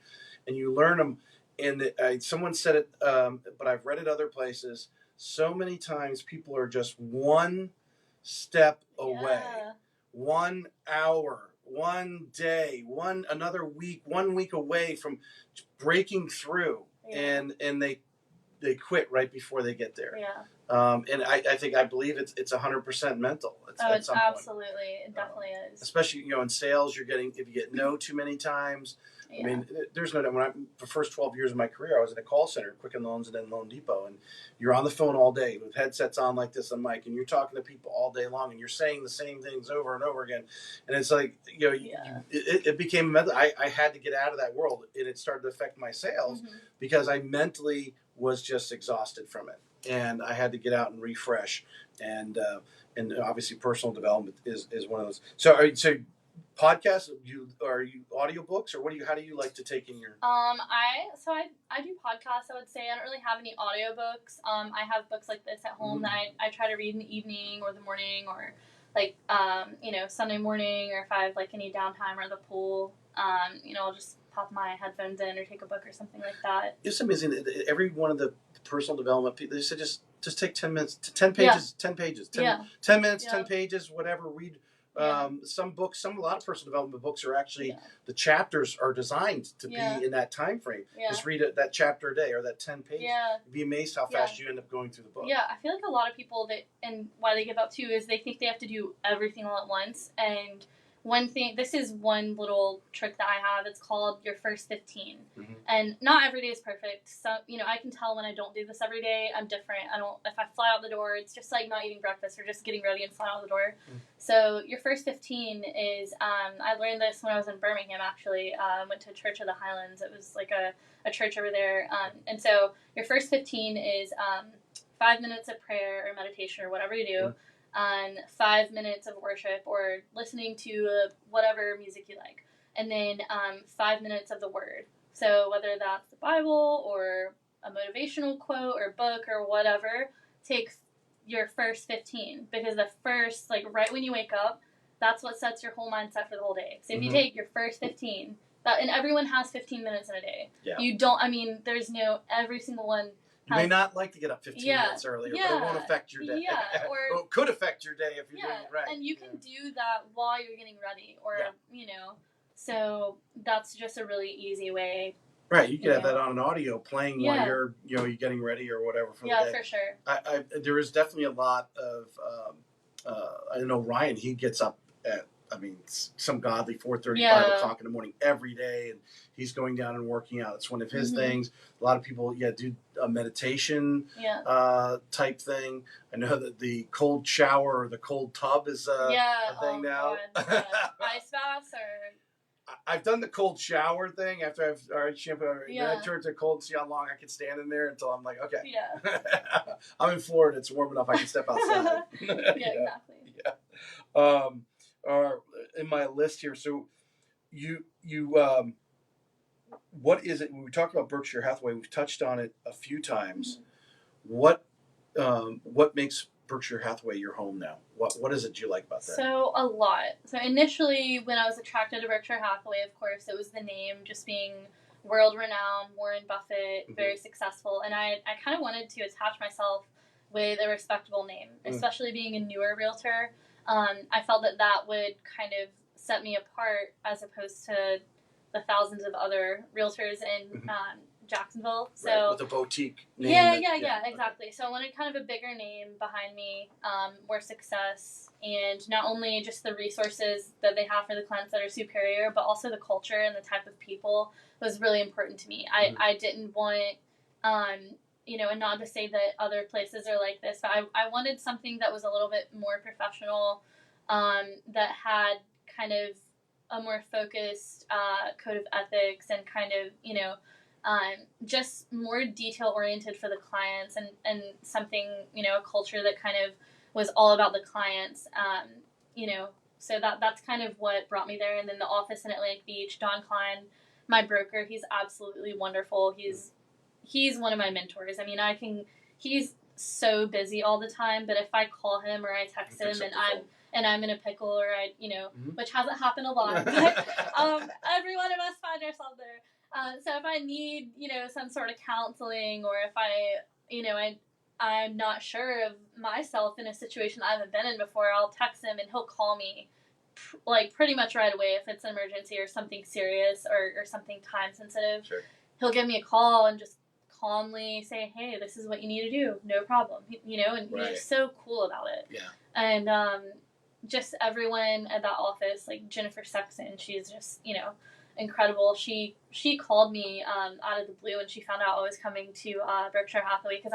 and you learn them. And someone said it, but I've read it other places. So many times people are just one step away, 1 hour, 1 day, another week, 1 week away from breaking through, and they quit right before they get there. Yeah. And I believe it's 100% mental. It's absolutely, it definitely is. Especially, in sales, if you get no too many times. Yeah. I mean, there's no, the first 12 years of my career, I was in a call center, Quicken Loans and then Loan Depot, and you're on the phone all day with headsets on like this, on mic, and you're talking to people all day long, and you're saying the same things over and over again. And it's like, it became mental. I had to get out of that world, and it started to affect my sales because I mentally was just exhausted from it. And I had to get out and refresh, and obviously personal development is one of those. So podcasts, are you audiobooks, or how do you like to take in your? I do podcasts. I would say I don't really have any audiobooks. I have books like this at home that I try to read in the evening or the morning, or like Sunday morning, or if I have like any downtime or at the pool. I'll just pop my headphones in or take a book or something like that. It's amazing. Every one of the personal development people, they said just take 10 minutes, 10 pages, 10 pages, 10 minutes, 10 pages, whatever. Read some books. A lot of personal development books are actually the chapters are designed to be in that time frame. Just read that chapter a day or that 10 pages. You'd be amazed how fast you end up going through the book. Yeah, I feel like a lot of people and why they give up too is they think they have to do everything all at once. And this is one little trick that I have. It's called your first 15. And not every day is perfect. So, I can tell when I don't do this every day, I'm different. If I fly out the door, it's just like not eating breakfast or just getting ready and flying out the door. So your first 15 is, I learned this when I was in Birmingham, actually. I went to Church of the Highlands. It was like a church over there. And so your first 15 is 5 minutes of prayer or meditation or whatever you do. 5 minutes of worship or listening to whatever music you like. And then 5 minutes of the Word. So whether that's the Bible or a motivational quote or book or whatever, take your first 15. Because the first, right when you wake up, that's what sets your whole mindset for the whole day. So if you take your first 15, and everyone has 15 minutes in a day. Yeah. There's every single one. You may not like to get up 15 minutes earlier, but it won't affect your day. Yeah, or it could affect your day if you're doing it right. And you can do that while you're getting ready, or so that's just a really easy way. Right, you could have that on an audio playing while you're you're getting ready or whatever for the day. Yeah, for sure. There is definitely a lot of I know Ryan. He gets up at some godly 4:30, 5 o'clock in the morning every day, and he's going down and working out. It's one of his things. A lot of people, do a meditation type thing. I know that the cold shower or the cold tub is a thing now. Ice baths or... I've done the cold shower thing after I've already shampooed. I turn to cold and see how long I can stand in there until I'm like, okay. Yeah. I'm in Florida. It's warm enough. I can step outside. Exactly. Yeah. In my list here, so you what is it when we talk about Berkshire Hathaway? We've touched on it a few times. What makes Berkshire Hathaway your home now? What is it you like about that? So a lot. So initially, when I was attracted to Berkshire Hathaway, of course, it was the name, just being world-renowned, Warren Buffett, very successful, and I kind of wanted to attach myself with a respectable name, especially being a newer realtor. I felt that would kind of set me apart as opposed to the thousands of other realtors in Jacksonville. So with a boutique name. Yeah, exactly. So I wanted kind of a bigger name behind me, more success, and not only just the resources that they have for the clients that are superior, but also the culture and the type of people was really important to me. I didn't want, and not to say that other places are like this, but I wanted something that was a little bit more professional, that had kind of a more focused code of ethics and kind of, just more detail-oriented for the clients and something, a culture that kind of was all about the clients, so that's kind of what brought me there. And then the office in Atlantic Beach, Don Klein, my broker, he's absolutely wonderful. he's one of my mentors. I mean, he's so busy all the time, but if I call him or I text him and I'm in a pickle or which hasn't happened a lot, but every one of us find ourselves there. So if I need, some sort of counseling, or if I'm not sure of myself in a situation I haven't been in before, I'll text him and he'll call me like pretty much right away if it's an emergency or something serious or something time sensitive. Sure. He'll give me a call and just calmly say, hey, this is what you need to do. No problem. And Right. he's so cool about it. Yeah. And just everyone at that office, like Jennifer Sexton, she's just, incredible. She called me out of the blue when she found out I was coming to Berkshire Hathaway, because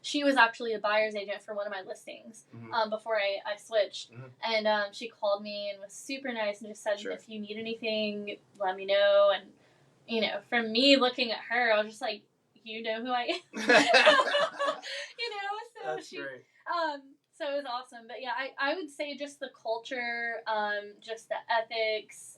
she was actually a buyer's agent for one of my listings before I switched. Mm-hmm. And she called me and was super nice and just said, sure, if you need anything, let me know. And, from me looking at her, I was just like, you know who I am. So that's great. So it was awesome. But yeah, I would say just the culture, just the ethics,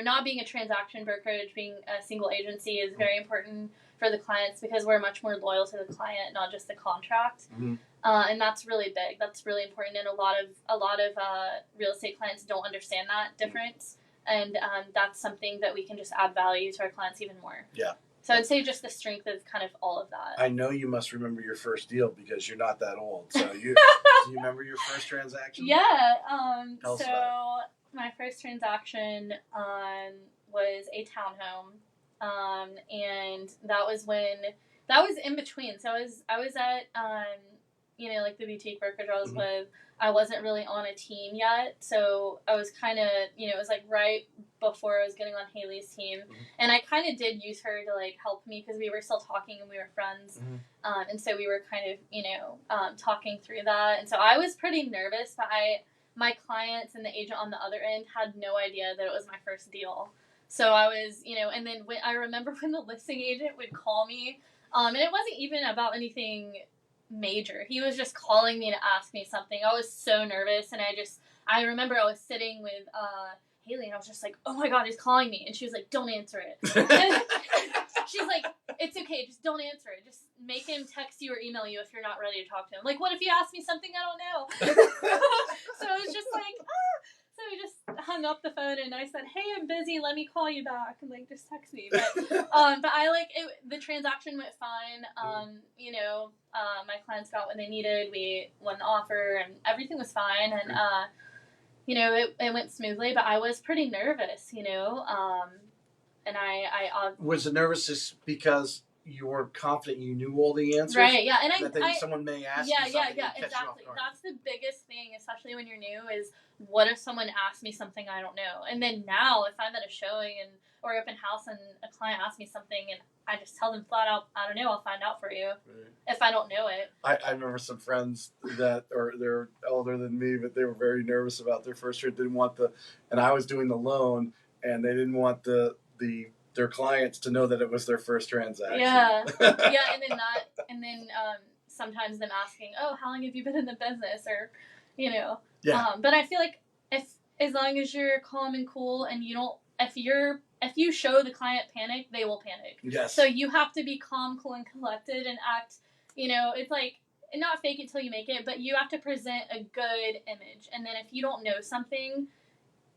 not being a transaction brokerage, being a single agency is very important for the clients, because we're much more loyal to the client, not just the contract. Mm-hmm. And that's really big. That's really important. And a lot of real estate clients don't understand that difference. And that's something that we can just add value to our clients even more. Yeah. So I'd say just the strength of kind of all of that. I know you must remember your first deal because you're not that old. So do you remember your first transaction? Yeah. Tell us so about it. My first transaction was a townhome. And that was in between. So I was at, like the boutique brokerage I was mm-hmm. with. I wasn't really on a team yet. So I was kind of, it was like right before I was getting on Haley's team. Mm-hmm. And I kind of did use her to like help me because we were still talking and we were friends. Mm-hmm. And so we were kind of, talking through that. And so I was pretty nervous, but my clients and the agent on the other end had no idea that it was my first deal. So I was, and then I remember when the listing agent would call me, and it wasn't even about anything major. He was just calling me to ask me something. I was so nervous, and I remember I was sitting with Haley, and I was just like, oh my God, he's calling me. And she was like, don't answer it. She's like, it's okay, just don't answer it. Just make him text you or email you if you're not ready to talk to him. Like, what if you ask me something I don't know? So I was just like, So we just hung up the phone, and I said, hey, I'm busy, let me call you back, and like, just text me. But I like it. The transaction went fine. My clients got what they needed. We won the offer, and everything was fine. And it went smoothly, but I was pretty nervous, and I was it nervous just because you weren't confident you knew all the answers? Right, yeah. And someone may ask you something and catch exactly. you off guard. That's the biggest thing, especially when you're new, is what if someone asks me something I don't know? And then now, if I'm at a showing or open house and a client asks me something and I just tell them flat out, I don't know, I'll find out for you if I don't know it. I remember some friends that they're older than me, but they were very nervous about their first year. Didn't want and I was doing the loan, and they didn't want their clients to know that it was their first transaction. Yeah, yeah, and then sometimes them asking, oh, how long have you been in the business, or, Yeah. But I feel like as long as you're calm and cool, and you don't, if you show the client panic, they will panic. Yes. So you have to be calm, cool, and collected, and act. It's like, not fake it till you make it, but you have to present a good image. And then if you don't know something,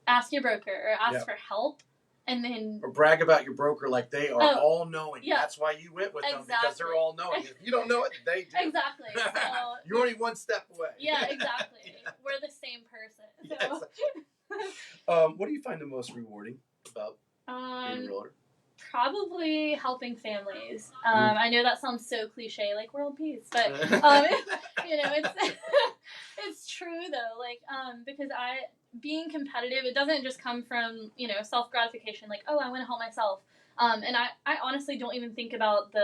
ask your broker or ask for help. And then or brag about your broker like they are all knowing. Yeah. That's why you went with them, because they're all knowing. If you don't know it, they do. Exactly. So, you're only one step away. Yeah, exactly. Yeah. We're the same person. So. Yes. What do you find the most rewarding about being a realtor? Probably helping families. I know that sounds so cliche, like world peace, but it's true though. Like, because being competitive, it doesn't just come from, self-gratification, like, oh, I want to help myself. And I honestly don't even think about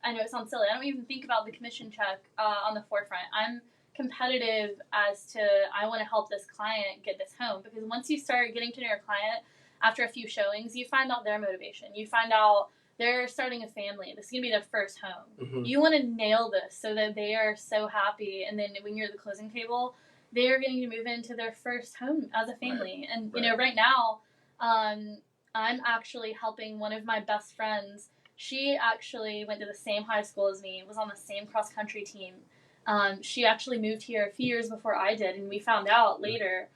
I know it sounds silly, I don't even think about the commission check on the forefront. I'm competitive as to, I want to help this client get this home, because once you start getting to know your client after a few showings, you find out their motivation. You find out they're starting a family. This is going to be their first home. Mm-hmm. You want to nail this so that they are so happy, and then when you're at the closing table, they are getting to move into their first home as a family. Right. And, right now, I'm actually helping one of my best friends. She actually went to the same high school as me, was on the same cross country team. She actually moved here a few years before I did, and we found out later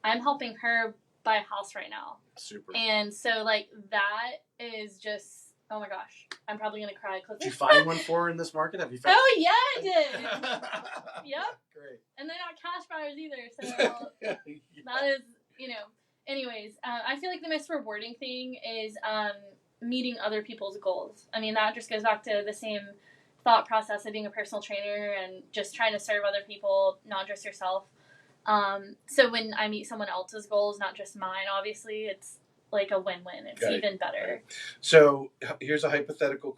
I'm helping her buy a house right now. Super. And so, like, that is just, oh my gosh, I'm probably going to cry. Did you find one for her in this market? Have you found? Oh, yeah, I did. Yep. Great. And they're not cash buyers either, so Yeah. that is, anyways, I feel like the most rewarding thing is meeting other people's goals. I mean, that just goes back to the same thought process of being a personal trainer and just trying to serve other people, not just yourself. So when I meet someone else's goals, not just mine, obviously, it's like a win-win. It's even better. So here's a hypothetical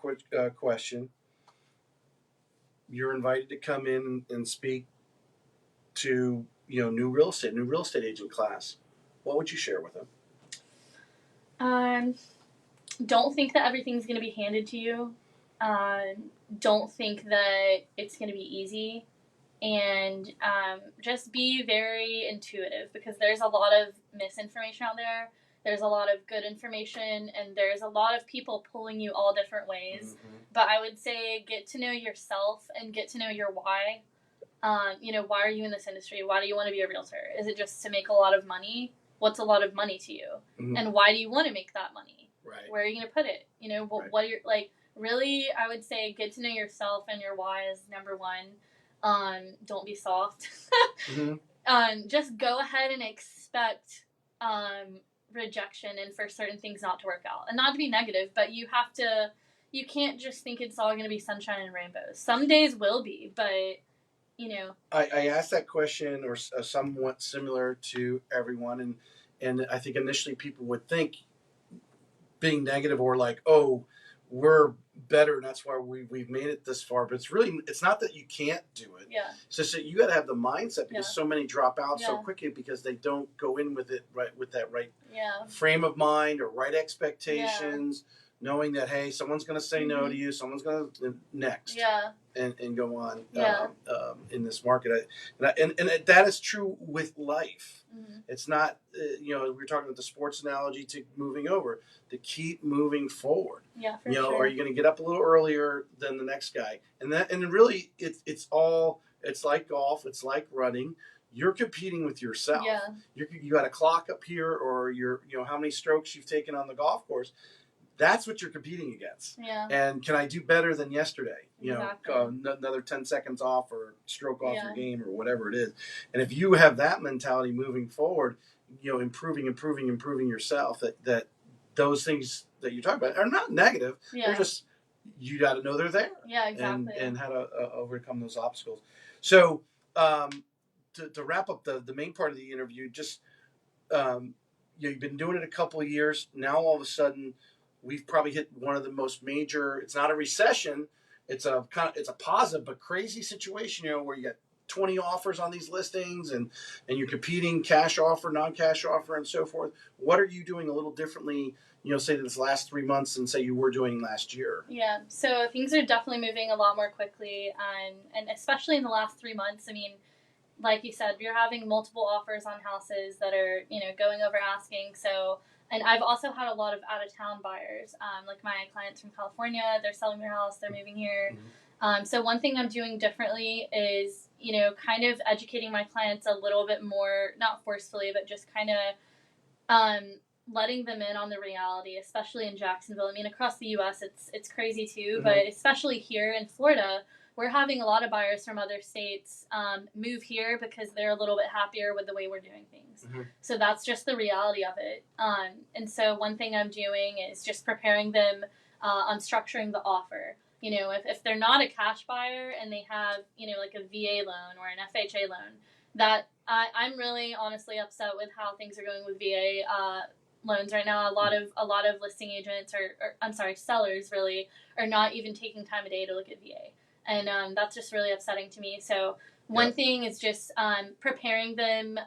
question. You're invited to come in and speak to, new real estate agent class. What would you share with them? Don't think that everything's going to be handed to you. Don't think that it's going to be easy. And just be very intuitive, because there's a lot of misinformation out there. There's a lot of good information, and there's a lot of people pulling you all different ways. Mm-hmm. But I would say get to know yourself and get to know your why. Why are you in this industry? Why do you want to be a realtor? Is it just to make a lot of money? What's a lot of money to you? Mm-hmm. And why do you want to make that money? Right. Where are you going to put it? Right. What are your, really, I would say get to know yourself and your why is number one. Don't be soft. Mm-hmm. Just go ahead and expect rejection and for certain things not to work out. And not to be negative, but you can't just think it's all going to be sunshine and rainbows. Some days will be, but, I asked that question or somewhat similar to everyone, and I think initially people would think being negative or like, oh, we're better and that's why we've made it this far, but it's not that you can't do it. Yeah. It's just that you got to have the mindset, because so many drop out so quickly because they don't go in with it with that right frame of mind or right expectations, knowing that, hey, someone's going to say no to you, someone's going to next and go on in this market. And that is true with life. Mm-hmm. It's not, we were talking about the sports analogy to moving over, to keep moving forward. Yeah, for sure. Are you going to get up a little earlier than the next guy? And really, it's like golf. It's like running. You're competing with yourself. Yeah. You got a clock up here, or how many strokes you've taken on the golf course. That's what you're competing against. Yeah. And can I do better than yesterday? Exactly. Another 10 seconds off or stroke off your game or whatever it is. And if you have that mentality moving forward, improving yourself, that those things that you talk about are not negative. Yeah. They're just, you got to know they're there. Yeah, exactly. And how to overcome those obstacles. So to wrap up the main part of the interview, just you've been doing it a couple of years. Now all of a sudden, we've probably hit one of the most major. It's not a recession. It's a positive but crazy situation. Where you got 20 offers on these listings, and you're competing cash offer, non-cash offer, and so forth. What are you doing a little differently? Say this last 3 months, and say you were doing last year. Yeah. So things are definitely moving a lot more quickly, and especially in the last 3 months. I mean, like you said, you're having multiple offers on houses that are going over asking. So. And I've also had a lot of out-of-town buyers, like my clients from California. They're selling their house. They're moving here. Mm-hmm. So one thing I'm doing differently is, kind of educating my clients a little bit more, not forcefully, but just kind of letting them in on the reality, especially in Jacksonville. I mean, across the U.S., it's crazy too, mm-hmm. but especially here in Florida, we're having a lot of buyers from other states move here because they're a little bit happier with the way we're doing things. Mm-hmm. So that's just the reality of it. And so one thing I'm doing is just preparing them on structuring the offer. If they're not a cash buyer and they have, like a VA loan or an FHA loan, that I'm really honestly upset with how things are going with VA loans right now. A lot of listing agents or sellers really are not even taking time of day to look at VA. And that's just really upsetting to me. So one thing is just preparing them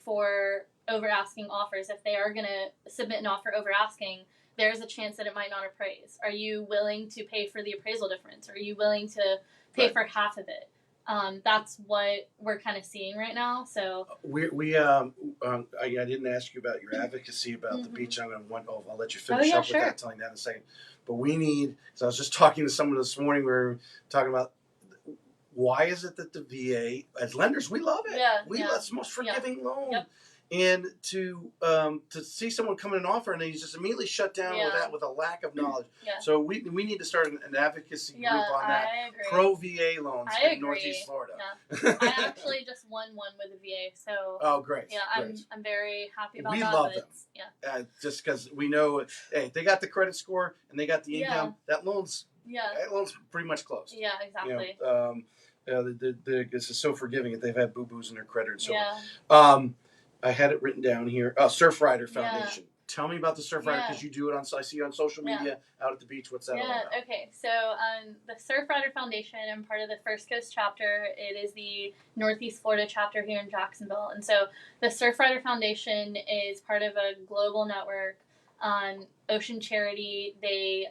for over asking offers. If they are going to submit an offer over asking, there's a chance that it might not appraise. Are you willing to pay for the appraisal difference? Are you willing to pay for half of it? That's what we're kind of seeing right now. So I didn't ask you about your advocacy about the Mhm. beach. I'll let you finish yeah, up sure. with that, telling that in a second. But we need. So I was just talking to someone this morning. We were talking about why is it that the VA, as lenders, we love it. It's the most forgiving loan. Yep. And to see someone come in and offer, and he's just immediately shut down with a lack of knowledge. Yeah. So we need to start an advocacy group on that. I agree. Pro VA loans in Northeast Florida. Yeah. I actually just won one with a VA, so oh, great. Yeah, great. I'm very happy about we that. We love them. Yeah. Just because we know, hey, they got the credit score and they got the income. That loan's pretty much closed. Yeah, exactly. This is so forgiving that they've had boo-boos in their credit and so on. I had it written down here. Surfrider Foundation. Tell me about the Surfrider, because you do it I see you on social media out at the beach. What's that all about? Okay. So the Surfrider Foundation, I'm part of the First Coast chapter. It is the Northeast Florida chapter here in Jacksonville. And so the Surfrider Foundation is part of a global network on ocean charity. They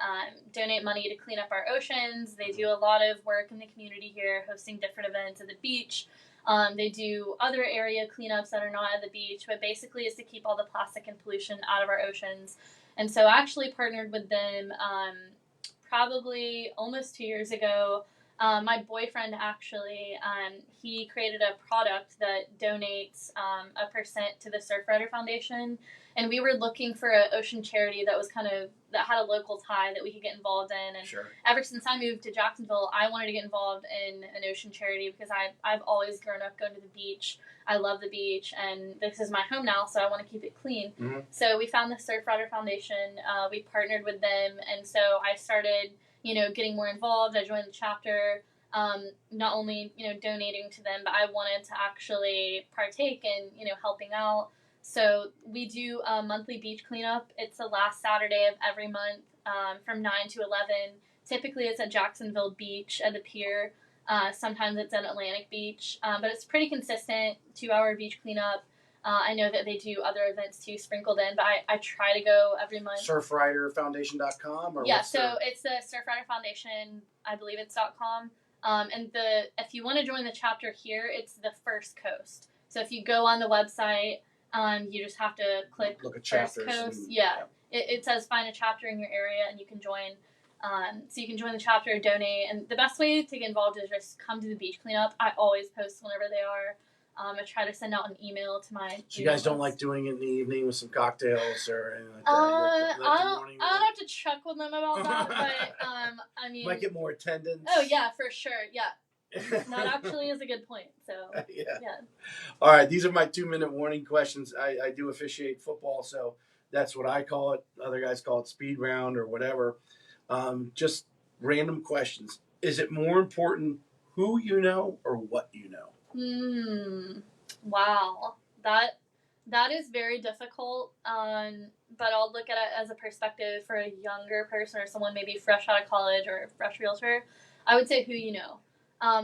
donate money to clean up our oceans. They do a lot of work in the community here, hosting different events at the beach. They do other area cleanups that are not at the beach, but basically is to keep all the plastic and pollution out of our oceans. And so I actually partnered with them probably almost 2 years ago. My boyfriend actually, he created a product that donates a percent to the Surfrider Foundation. And we were looking for an ocean charity that was that had a local tie that we could get involved in. And ever since I moved to Jacksonville, I wanted to get involved in an ocean charity because I've always grown up going to the beach. I love the beach, and this is my home now, so I want to keep it clean. Mm-hmm. So we found the Surfrider Foundation. We partnered with them, and so I started, getting more involved. I joined the chapter. Not only, donating to them, but I wanted to actually partake in, helping out. So we do a monthly beach cleanup. It's the last Saturday of every month from 9 to 11. Typically it's at Jacksonville Beach at the pier. Sometimes it's at Atlantic Beach. But it's pretty consistent, 2-hour beach cleanup. I know that they do other events too sprinkled in, but I try to go every month. Surfriderfoundation.com? So it's the Surfrider Foundation, I believe it's .com. And if you want to join the chapter here, it's the First Coast. So if you go on the website, you just have to look at chapters. First Coast. It says find a chapter in your area and you can join. So you can join the chapter, donate, and the best way to get involved is just come to the beach cleanup. I always post whenever they are. I try to send out an email to my. So you guys don't like doing it in the evening with some cocktails or anything like that? I don't have to check with them about that, but I mean, might get more attendance. Oh yeah, for sure. Yeah, that actually is a good point. So yeah. All right, these are my 2-minute warning questions. I do officiate football, so that's what I call it. Other guys call it speed round or whatever. Just random questions. Is it more important who you know or what you know? Wow. That is very difficult. But I'll look at it as a perspective for a younger person or someone maybe fresh out of college or a fresh realtor. I would say who you know.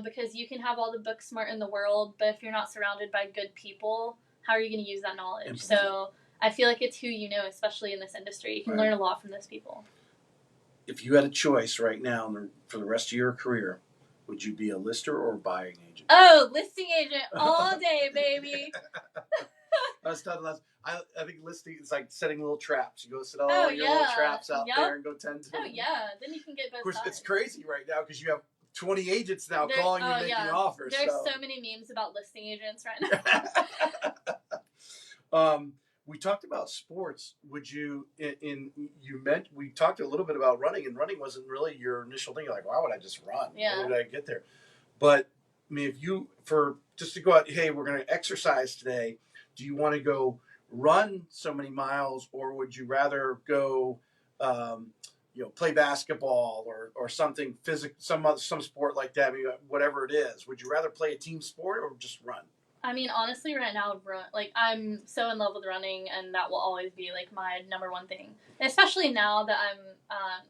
Because you can have all the book smart in the world, but if you're not surrounded by good people, how are you going to use that knowledge? So I feel like it's who you know, especially in this industry. You can learn a lot from those people. If you had a choice right now for the rest of your career, would you be a lister or a buying agent? Oh, listing agent all day, baby. I think listing is like setting little traps. You go set all your little traps out there and go tend to them. Oh, yeah. Then you can get both sides. Of course, it's crazy right now because you have 20 agents now calling you making offers. There's so many memes about listing agents right now. We talked about sports. Would you we talked a little bit about running, and running wasn't really your initial thing. You're like, why would I just run? Yeah. How did I get there? But I mean, just to go out, hey, we're going to exercise today. Do you want to go run so many miles, or would you rather go, play basketball or something physical, some sport like that, whatever it is? Would you rather play a team sport or just run? I mean, honestly, right now, I'm so in love with running, and that will always be like my number one thing. And especially now that I'm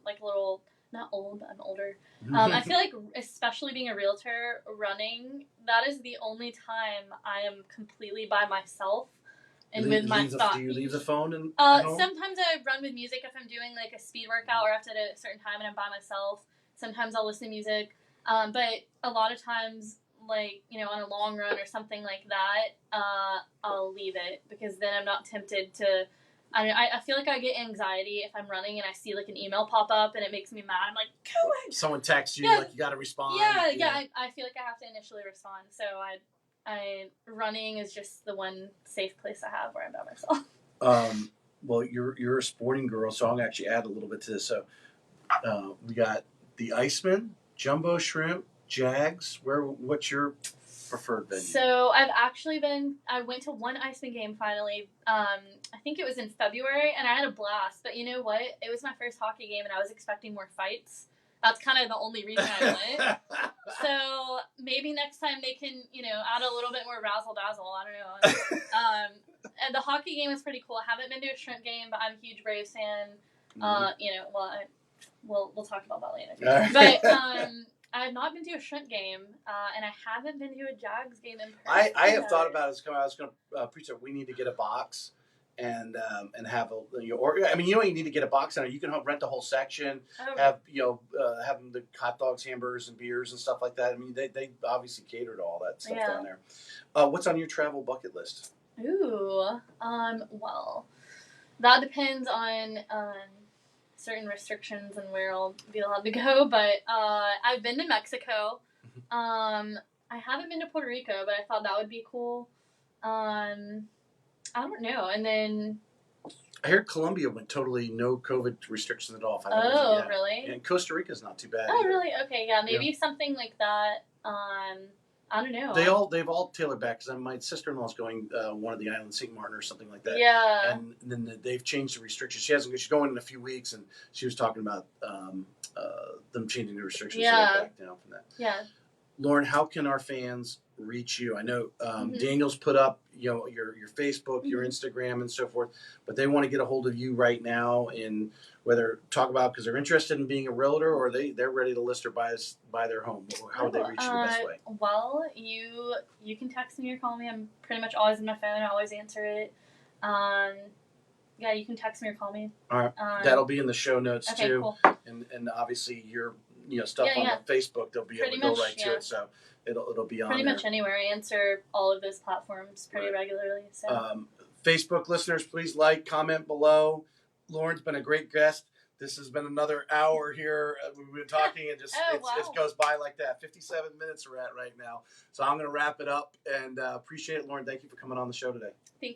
a little not old, but I'm older. I feel like, especially being a realtor, running, that is the only time I am completely by myself and with my thoughts. Do you leave the phone at home? Sometimes I run with music if I'm doing like a speed workout or after a certain time and I'm by myself. Sometimes I'll listen to music. But a lot of times, like, on a long run or something like that, I'll leave it, because then I'm not tempted to. I feel like I get anxiety if I'm running and I see like an email pop up and it makes me mad. I'm like, go ahead. Someone texts you, like you got to respond. Yeah. I feel like I have to initially respond. So running is just the one safe place I have where I'm by myself. Well, you're a sporting girl, so I'll actually add a little bit to this. So we got the Iceman, Jumbo Shrimp, Jags. What's your preferred venue? So I went to one Iceman game finally. I think it was in February, and I had a blast. But you know what? It was my first hockey game, and I was expecting more fights. That's kind of the only reason I went. So maybe next time they can, add a little bit more razzle dazzle. I don't know. And the hockey game was pretty cool. I haven't been to a Shrimp game, but I'm a huge Braves fan. We'll talk about that later. But I have not been to a Shrimp game, and I haven't been to a Jags game in person. I have thought about it. I was going to preach that we need to get a box and have you don't need to get a box center. You can rent the whole section, have them the hot dogs, hamburgers, and beers and stuff like that. I mean, they obviously cater to all that stuff down there. What's on your travel bucket list? Ooh, well, that depends on certain restrictions and where I'll be allowed to go. But I've been to Mexico. I haven't been to Puerto Rico, but I thought that would be cool. I don't know. And then I heard Colombia went totally no COVID restrictions at all. Really? And Costa Rica's not too bad. Oh, either. really? Okay, yeah, maybe something like that. I don't know. They've all tailored back, because my sister-in-law's going one of the islands, St. Martin or something like that. Yeah. And then they've changed the restrictions. She's going in a few weeks, and she was talking about them changing the restrictions. So they're back down from that. Yeah. Lauren, how can our fans reach you? I know Daniel's put up your Facebook, your Instagram, and so forth, but they want to get a hold of you right now, and whether talk about because they're interested in being a realtor, or they're ready to list or buy their home. How would they reach you the best way? Well, you can text me or call me. I'm pretty much always on my phone. I always answer it. Yeah, you can text me or call me. All right, that'll be in the show notes too. Cool. And obviously your stuff on the Facebook, they'll be able to go right to it. So it'll be on pretty much anywhere. I answer all of those platforms pretty regularly. So Facebook listeners, please like, comment below. Lauren's been a great guest. This has been another hour here. We've been talking, and it goes by like that. 57 minutes we're at right now. So I'm going to wrap it up, and appreciate it, Lauren. Thank you for coming on the show today.